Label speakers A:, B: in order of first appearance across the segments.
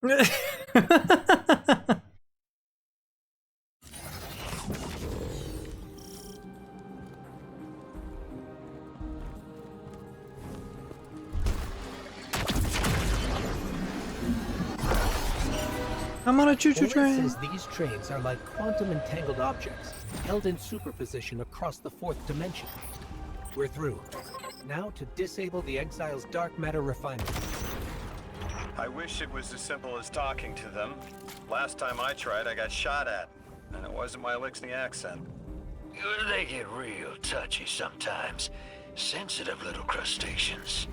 A: I'm on a choo-choo train.
B: Says these trains are like quantum entangled objects held in superposition across the fourth dimension. We're through. Now to disable the Exile's dark matter refinery.
C: I wish it was as simple as talking to them. Last time I tried, I got shot at. And it wasn't my Elixir accent.
D: They get real touchy sometimes. Sensitive little crustaceans.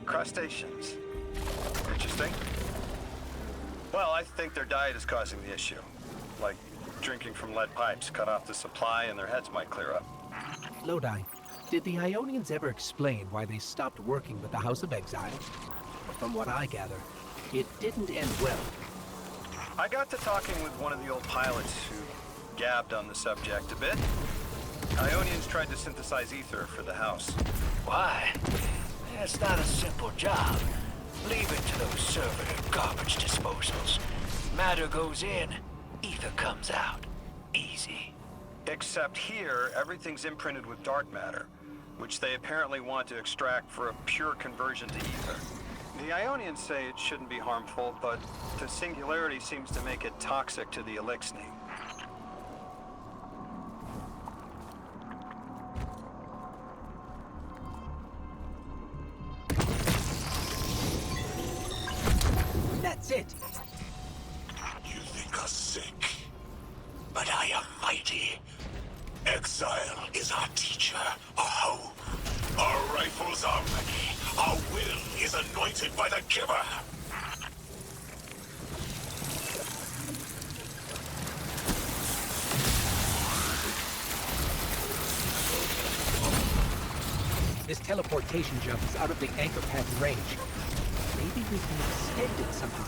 C: Crustaceans. Interesting. Well, I think their diet is causing the issue. Like drinking from lead pipes, cut off the supply, and their heads might clear up.
B: Lodi, did the Ionians ever explain why they stopped working with the House of Exile? From what I gather, it didn't end well.
C: I got to talking with one of the old pilots who gabbed on the subject a bit. Ionians tried to synthesize ether for the house.
D: Why? That's not a simple job. Leave it to those servitor garbage disposals. Matter goes in, ether comes out. Easy.
C: Except here, everything's imprinted with dark matter, which they apparently want to extract for a pure conversion to ether. The Ionians say it shouldn't be harmful, but the singularity seems to make it toxic to the Elixir.
B: That's it.
E: You think us sick, but I am mighty. Exile is our teacher, our home. Our rifles are ready. Our will is anointed by the giver.
B: This teleportation jump is out of the anchor pad's range. Maybe we can extend it somehow.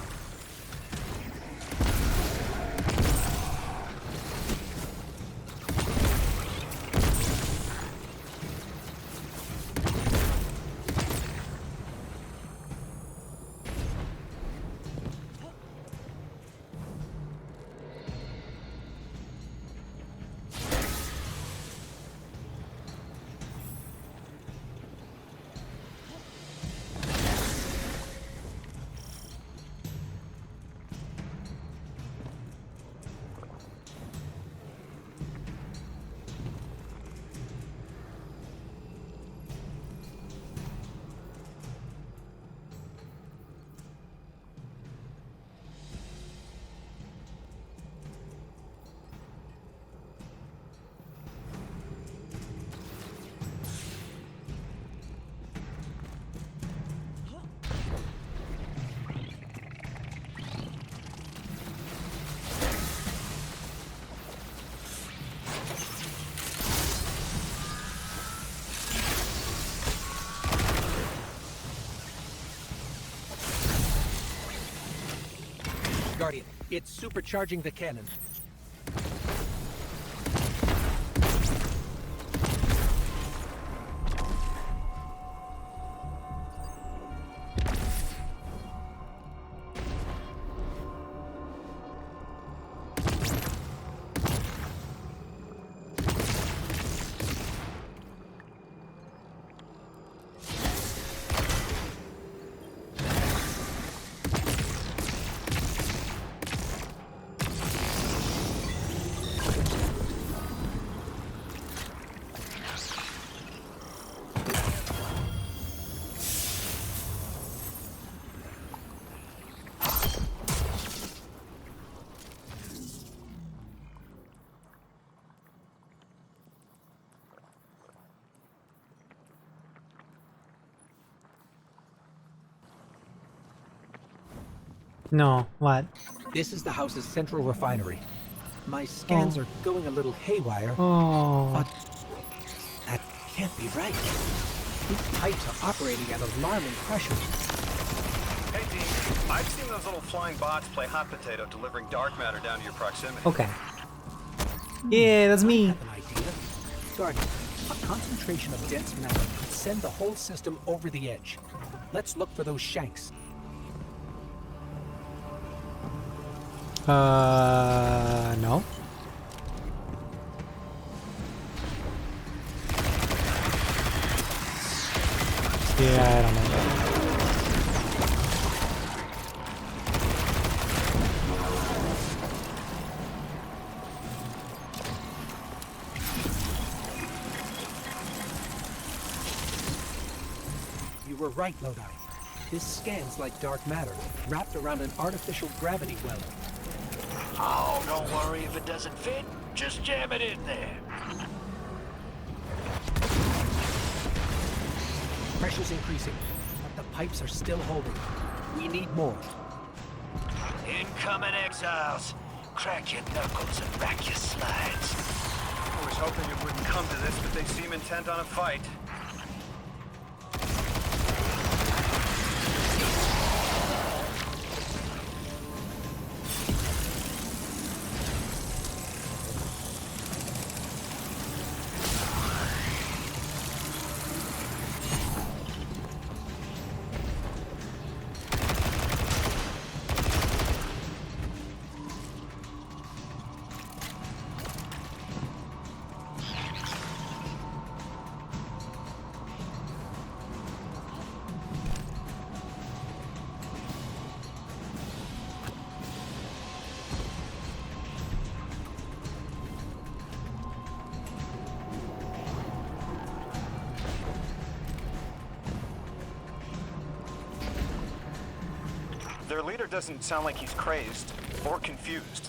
B: Guardian, it's supercharging the cannon.
A: No, what?
B: This is the house's central refinery. My scans are going a little haywire,
A: Oh.
B: but that can't be right. These pipes are operating at alarming pressure.
C: Hey, Dean, I've seen those little flying bots play hot potato, delivering dark matter down to your proximity.
A: Okay. Yeah, that's
B: I
A: me.
B: have an idea. Guardian, a concentration of dense matter could send the whole system over the edge. Let's look for those shanks.
A: No. Yeah, I don't know.
B: You were right, Lodi. This scans like dark matter, wrapped around an artificial gravity well.
D: Oh, don't worry if it doesn't fit. Just jam it in there.
B: Pressure's increasing, but the pipes are still holding. We need more.
D: Incoming exiles. Crack your knuckles and back your slides.
C: I was hoping it wouldn't come to this, but they seem intent on a fight. Their leader doesn't sound like he's crazed or confused.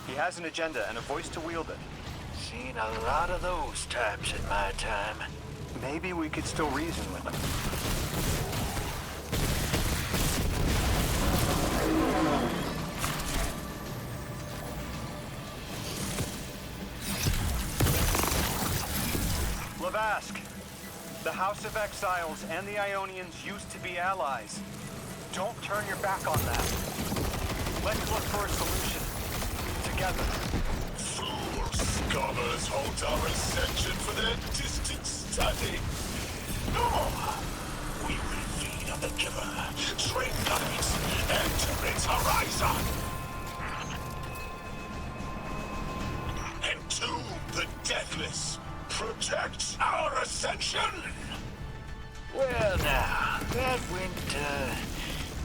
C: He has an agenda and a voice to wield it.
D: Seen a lot of those types in my time.
C: Maybe we could still reason with him. Lavask, the House of Exiles and the Ionians used to be allies. Don't turn your back on that. Let's look for a solution. Together.
E: Fool scholars hold our ascension for their distant study. No! We will feed on the giver, train guides, enter its horizon. Entomb the deathless. Protect our ascension.
D: Well now, that went,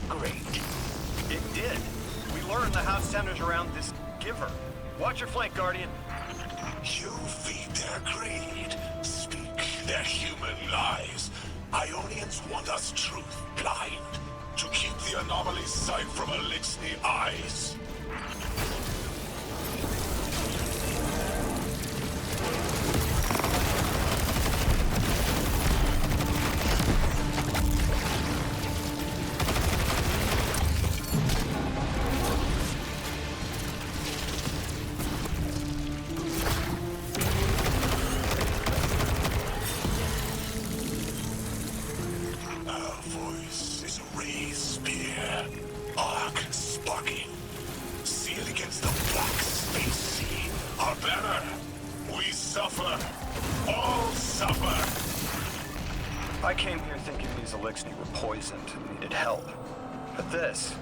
D: great.
C: It did. We learned the house centers around this giver. Watch your flank, Guardian.
E: You feed their greed, speak their human lies. Ionians want us truth blind, to keep the anomaly's sight from Elixni eyes.
C: I came here thinking these Elixni were poisoned and needed help. But this...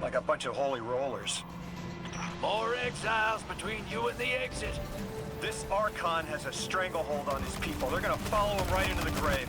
C: like a bunch of holy rollers.
D: More exiles between you and the exit.
C: This Archon has a stranglehold on his people. They're gonna follow him right into the grave.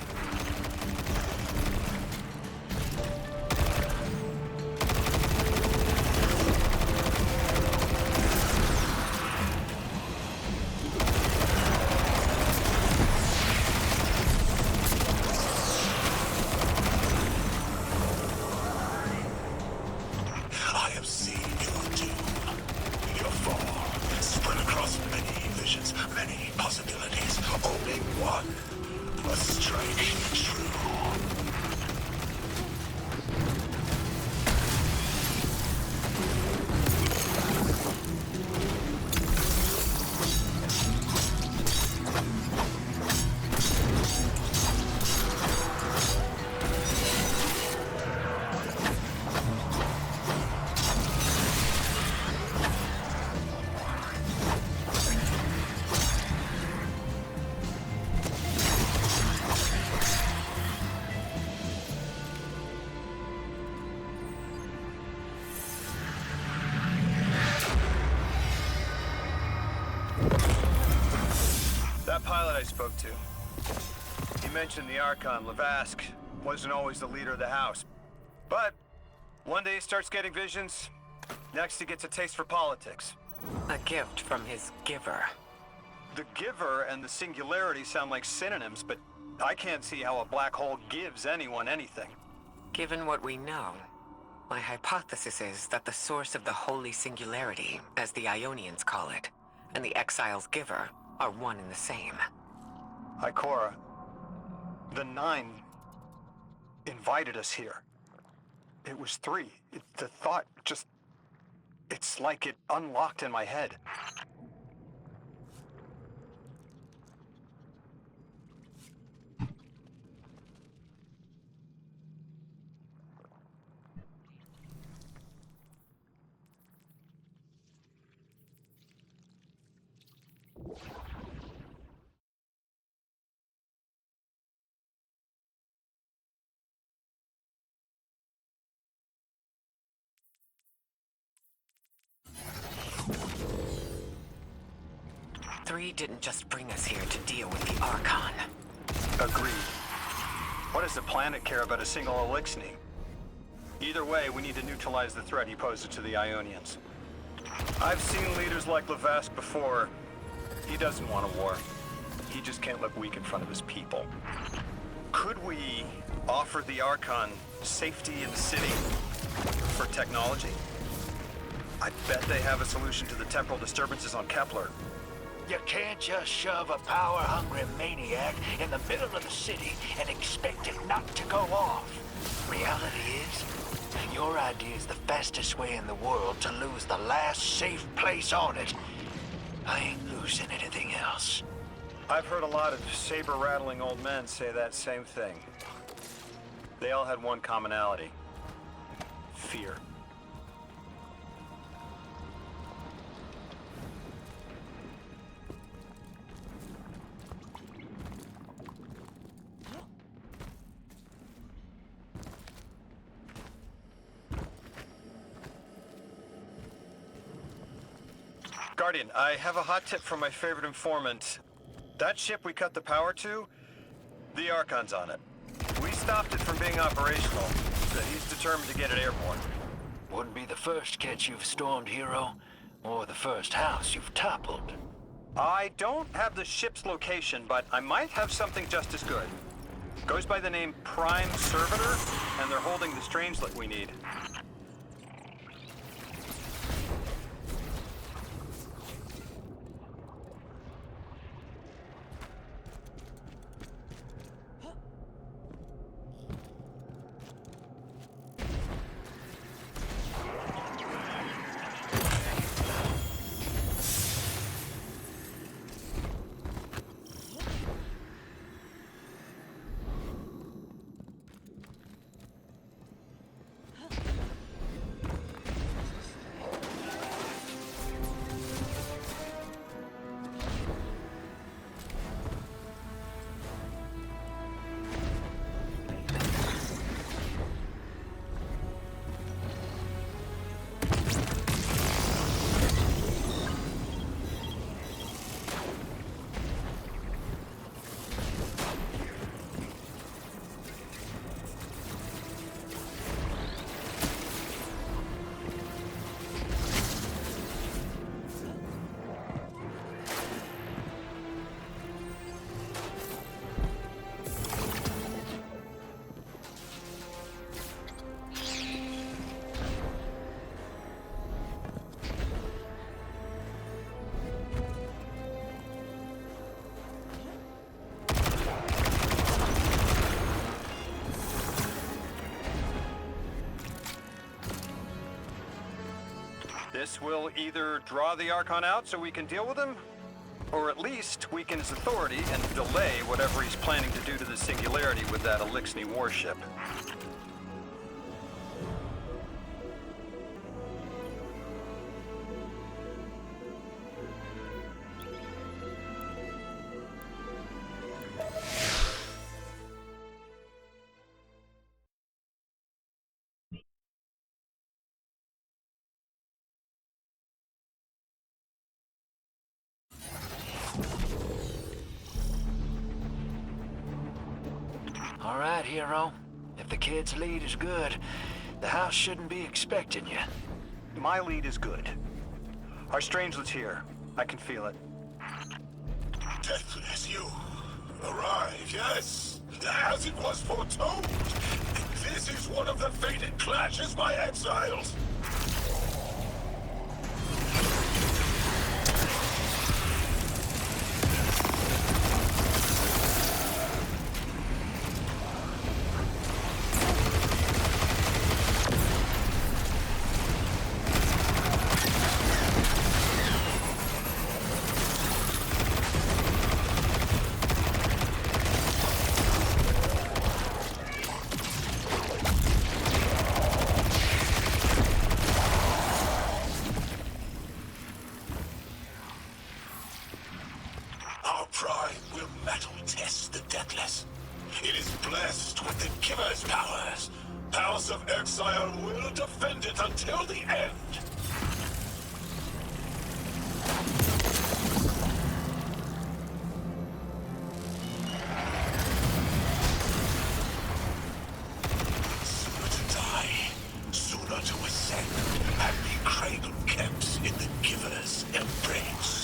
C: pilot I spoke to. He mentioned the Archon, Levask, wasn't always the leader of the house. But one day he starts getting visions, next he gets a taste for politics.
F: A gift from his giver.
C: The giver and the singularity sound like synonyms, but I can't see how a black hole gives anyone anything.
F: Given what we know, my hypothesis is that the source of the holy singularity, as the Ionians call it, and the exile's giver are one and the same.
C: Ikora, the Nine invited us here. It was 3. The thought just... It's like it unlocked in my head.
F: Three didn't just bring us here to deal with the Archon.
C: Agreed. What does the planet care about a single Elixni? Either way, we need to neutralize the threat he poses to the Ionians. I've seen leaders like Levask before. He doesn't want a war. He just can't look weak in front of his people. Could we offer the Archon safety in the city for technology? I bet they have a solution to the temporal disturbances on Kepler.
D: You can't just shove a power-hungry maniac in the middle of the city and expect it not to go off. Reality is, your idea is the fastest way in the world to lose the last safe place on it. I ain't losing anything else.
C: I've heard a lot of saber-rattling old men say that same thing. They all had one commonality. Fear. Guardian, I have a hot tip from my favorite informant. That ship we cut the power to, the Archon's on it. We stopped it from being operational, but he's determined to get it airborne.
D: Wouldn't be the first catch you've stormed, hero, or the first house you've toppled.
C: I don't have the ship's location, but I might have something just as good. Goes by the name Prime Servitor, and they're holding the strangelet we need. This will either draw the Archon out so we can deal with him, or at least weaken his authority and delay whatever he's planning to do to the Singularity with that Elixni warship.
D: right, hero. If the kid's lead is good, the house shouldn't be expecting you.
C: My lead is good. Our strangelet's here. I can feel it.
E: Deathless, you arrived, yes, as it was foretold. This is one of the fated clashes by exiles. Our pride will metal test the Deathless. It is blessed with the Giver's powers. House of Exile will defend it until the end. Sooner to die, sooner to ascend, and be cradle kept in the Giver's embrace.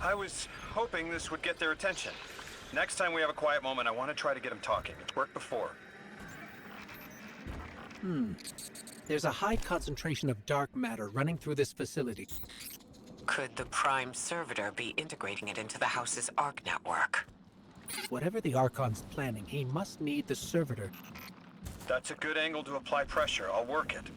C: I was hoping this would get their attention. Next time we have a quiet moment, I want to try to get them talking. It's worked before.
B: There's a high concentration of dark matter running through this facility.
F: Could the Prime Servitor be integrating it into the house's Arc network?
B: Whatever the Archon's planning, he must need the servitor.
C: That's a good angle to apply pressure. I'll work it.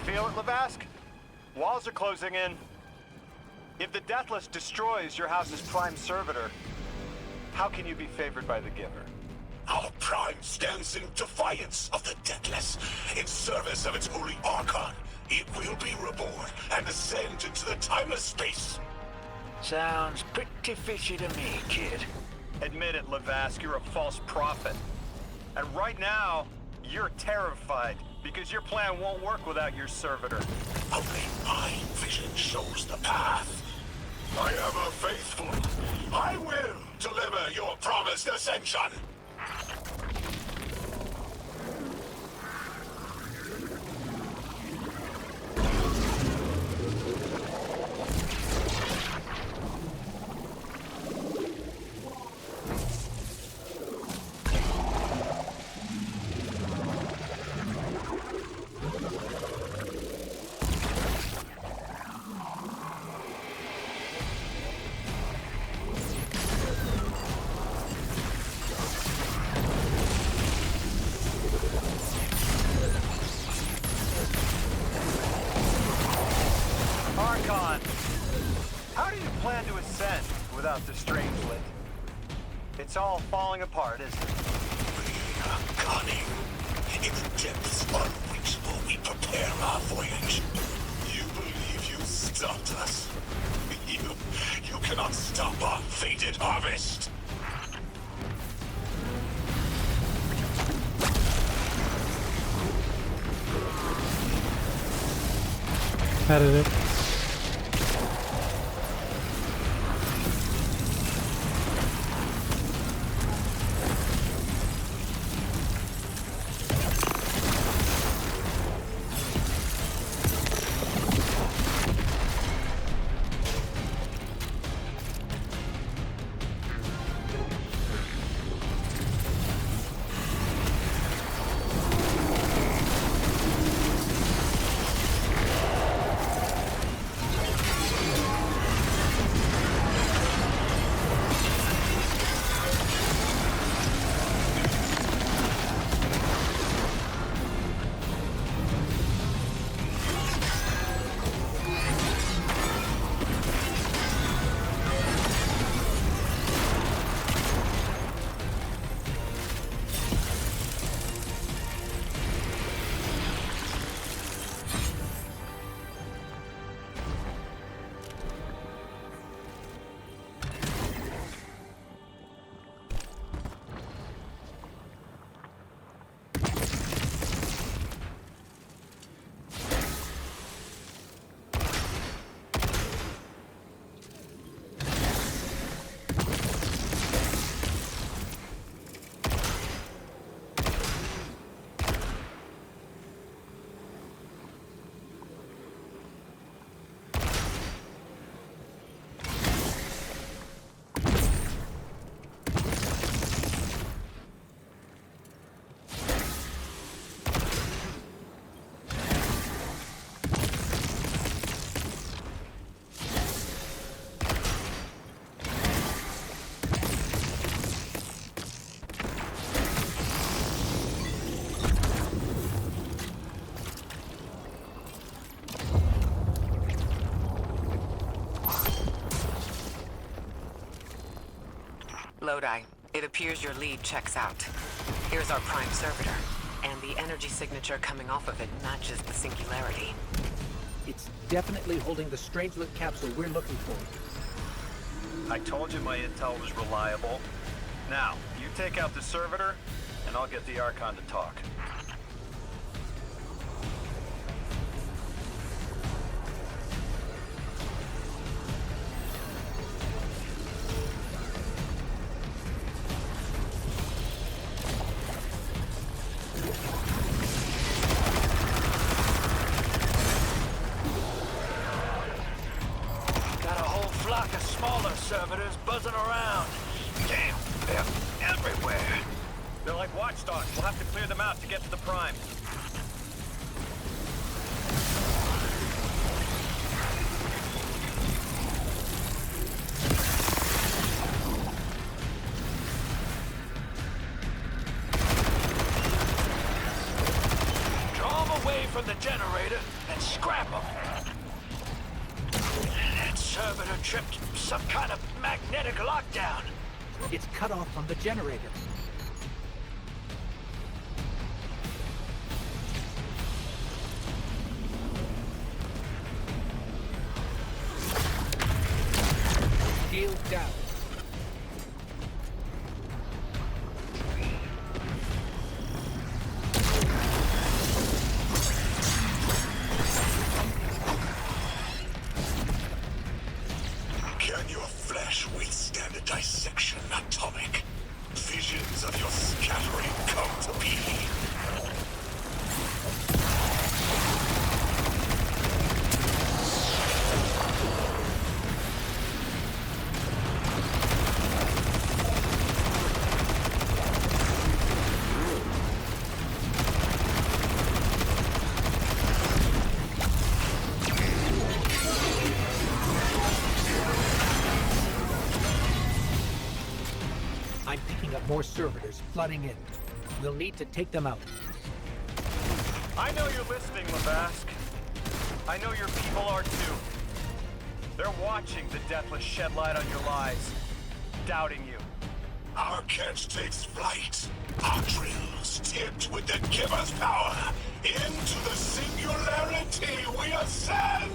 C: Feel it, Lavask? Walls are closing in. If the Deathless destroys your house's Prime Servitor, how can you be favored by the Giver?
E: Our Prime stands in defiance of the Deathless, in service of its holy Archon. It will be reborn and ascend into the timeless space.
D: Sounds pretty fishy to me, kid.
C: Admit it, Lavask, you're a false prophet. And right now, you're terrified, because your plan won't work without your servitor.
E: Only my vision shows the path. I am a faithful. I will deliver your promised ascension.
C: Archon, how do you plan to ascend without the Strangelet? It's all falling apart, isn't it?
E: We are cunning. In the depths unreachable, we prepare our voyage. You believe you stopped us? You cannot stop our fated harvest.
A: Competitive.
F: Lodi, it appears your lead checks out. Here's our prime servitor, and the energy signature coming off of it matches the singularity.
B: It's definitely holding the Strangelet capsule we're looking for.
C: I told you my intel was reliable. Now, you take out the servitor, and I'll get the Archon to talk.
D: Got a whole flock of smaller servitors buzzing around. Damn, they're everywhere.
C: They're like watchdogs. We'll have to clear them out to get to the Prime.
D: Draw them away from the generator and scrap them. That servitor tripped some kind of magnetic lockdown.
B: It's cut off from the generator. Shield down.
E: Can your flesh withstand a dissection atomic? Visions of your scattering come to be.
B: I'm picking up more servitors flooding in. We'll need to take them out.
C: I know you're listening, Lavask. I know your people are too. They're watching the Deathless shed light on your lies, doubting you.
E: Our catch takes flight. Our drills tipped with the Giver's power. Into the singularity we ascend!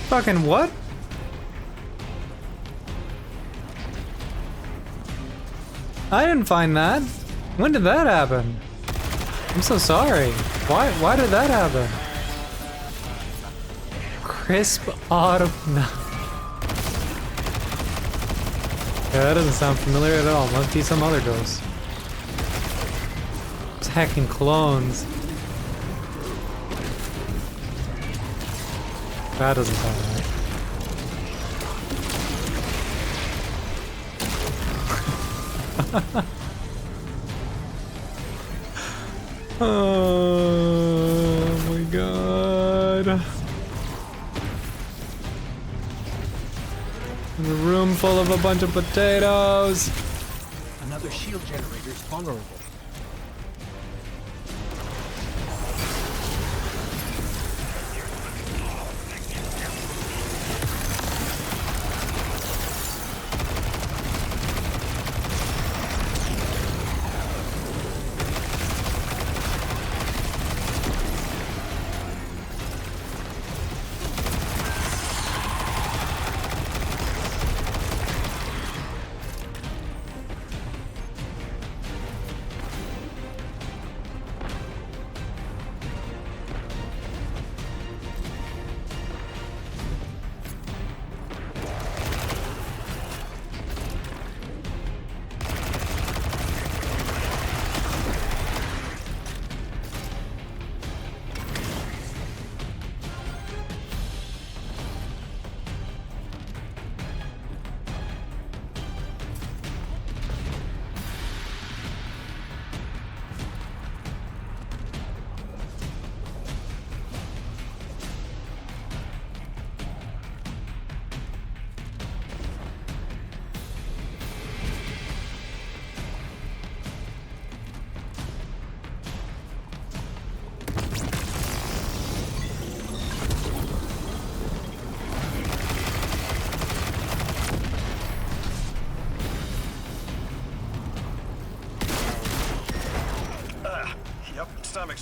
A: Fucking what? I didn't find that. When did that happen? I'm so sorry. Why did that happen? Crisp autumn. No. Yeah, that doesn't sound familiar at all. Must be some other ghost. Attacking clones. That doesn't sound right. Oh my god. In a room full of a bunch of potatoes.
B: Another shield generator is vulnerable.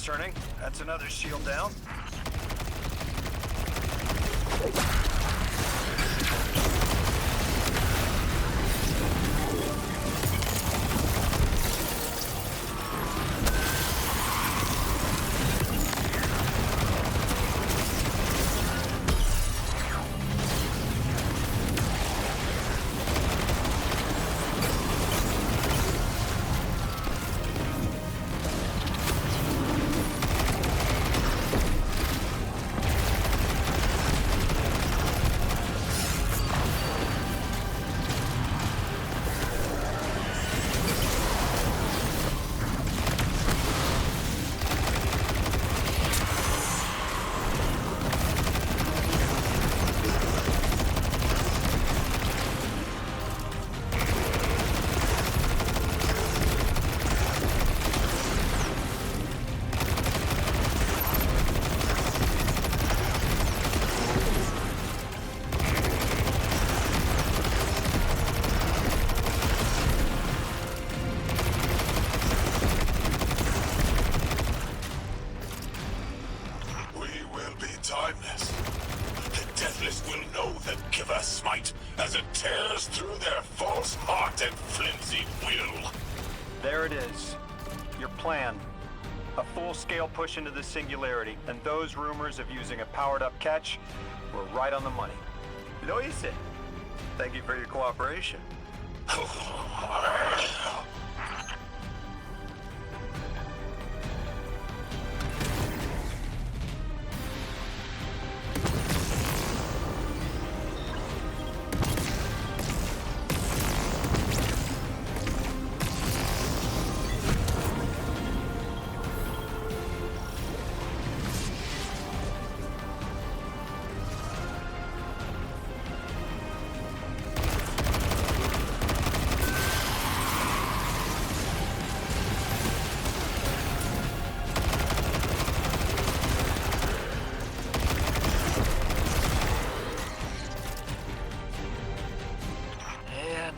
C: Tide's turning. That's another shield down.
E: As it tears through their false heart and flimsy will.
C: There it is. Your plan. A full-scale push into the singularity, and those rumors of using a powered-up catch were right on the money. Lo hice. Thank you for your cooperation.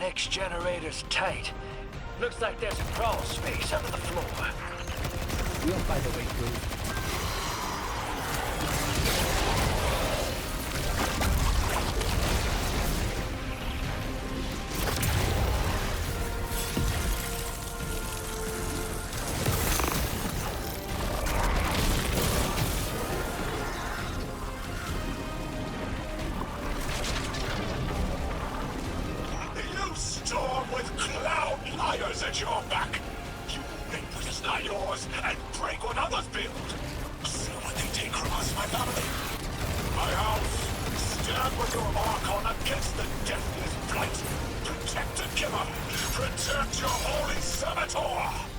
D: Next generator's tight. Looks like there's a crawl space under the floor.
B: We'll find a way through.
E: Storm with cloud liars at your back. You make what is not yours and break what others build. See what they take from us, my family. My house, stand with your mark on against the deathless blight. Protect the giver. Protect your holy servitor.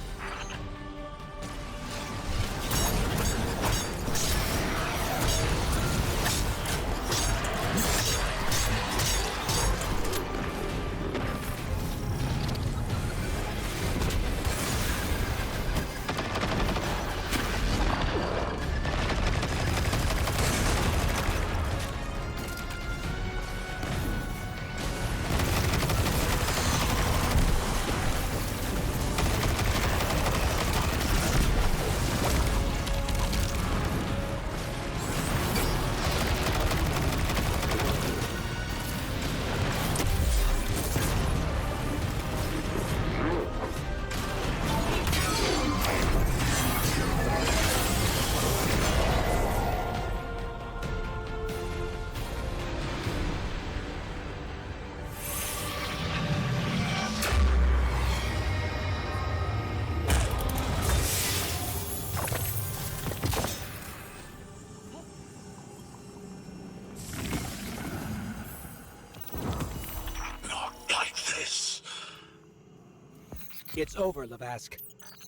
B: It's over, Lavask.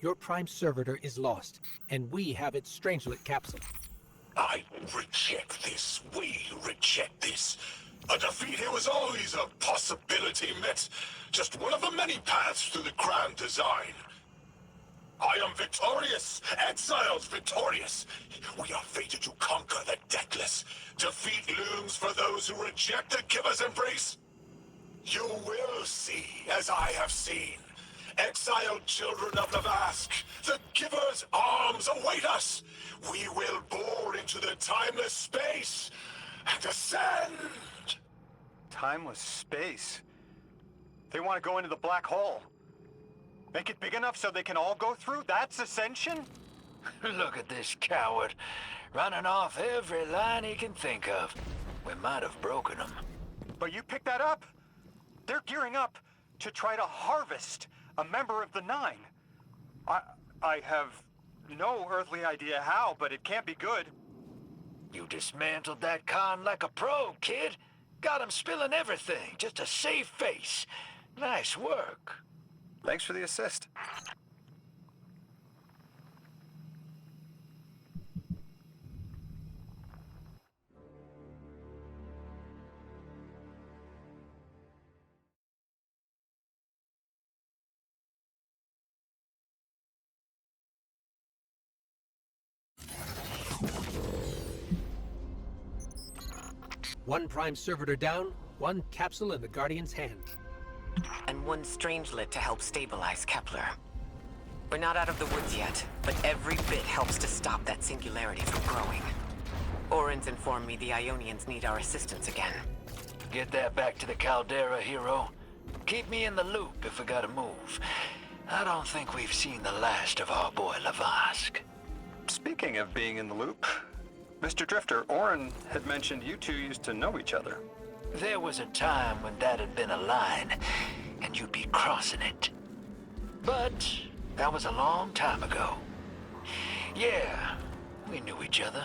B: Your prime servitor is lost, and we have its Strangelet capsule.
E: I reject this. We reject this. A defeat here was always a possibility, Met. Just one of the many paths to the grand design. I am victorious. Exiles victorious. We are fated to conquer the deathless. Defeat looms for those who reject the giver's embrace. You will see, as I have seen. Exiled children of the Vask, the Giver's arms await us. We will bore into the timeless space and ascend.
C: Timeless space? They want to go into the black hole. Make it big enough so they can all go through? That's ascension?
D: Look at this coward, running off every line he can think of. We might have broken him.
C: But you picked that up. They're gearing up to try to harvest a member of the Nine. I have no earthly idea how, but it can't be good.
D: You dismantled that con like a pro, kid. Got him spilling everything, just to save face. Nice work.
C: Thanks for the assist.
B: One prime servitor down, one capsule in the Guardian's hand.
F: And one strangelet to help stabilize Kepler. We're not out of the woods yet, but every bit helps to stop that singularity from growing. Orin's informed me the Ionians need our assistance again.
D: Get that back to the Caldera, hero. Keep me in the loop if we gotta move. I don't think we've seen the last of our boy Lavask.
C: Speaking of being in the loop, Mr. Drifter, Orin had mentioned you two used to know each other.
D: There was a time when that had been a line, and you'd be crossing it. But that was a long time ago. Yeah, we knew each other.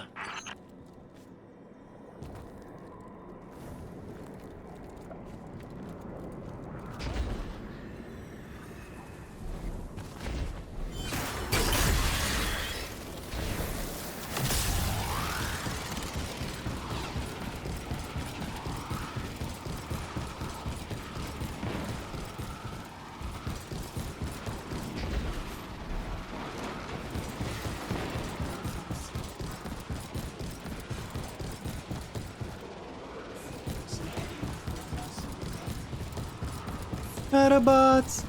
A: Metabots!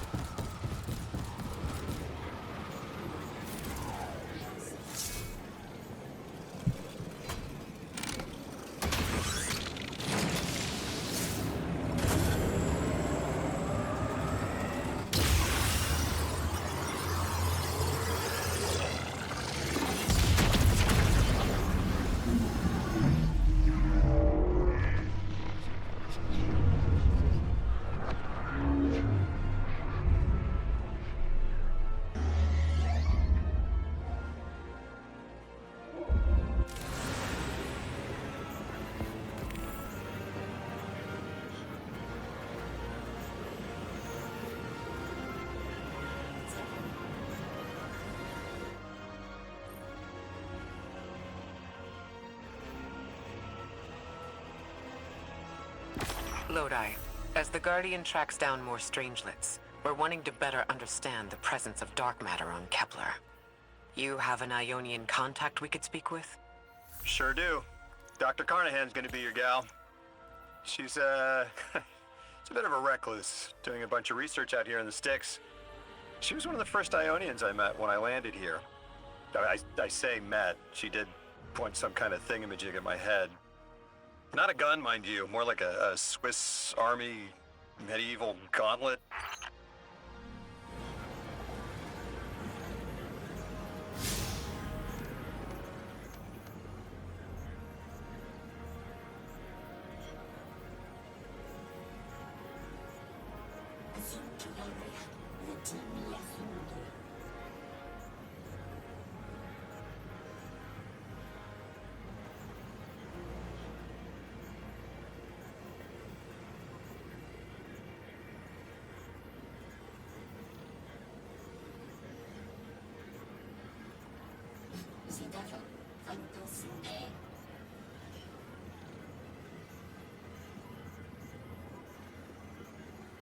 F: Lodi, as the Guardian tracks down more strangelets, we're wanting to better understand the presence of dark matter on Kepler. You have an Ionian contact we could speak with?
C: Sure do. Dr. Carnahan's gonna be your gal. She's, she's a bit of a recluse, doing a bunch of research out here in the sticks. She was one of the first Ionians I met when I landed here. I say met. She did point some kind of thingamajig at my head. Not a gun, mind you, more like a Swiss Army medieval gauntlet.
G: 시작은 반도수네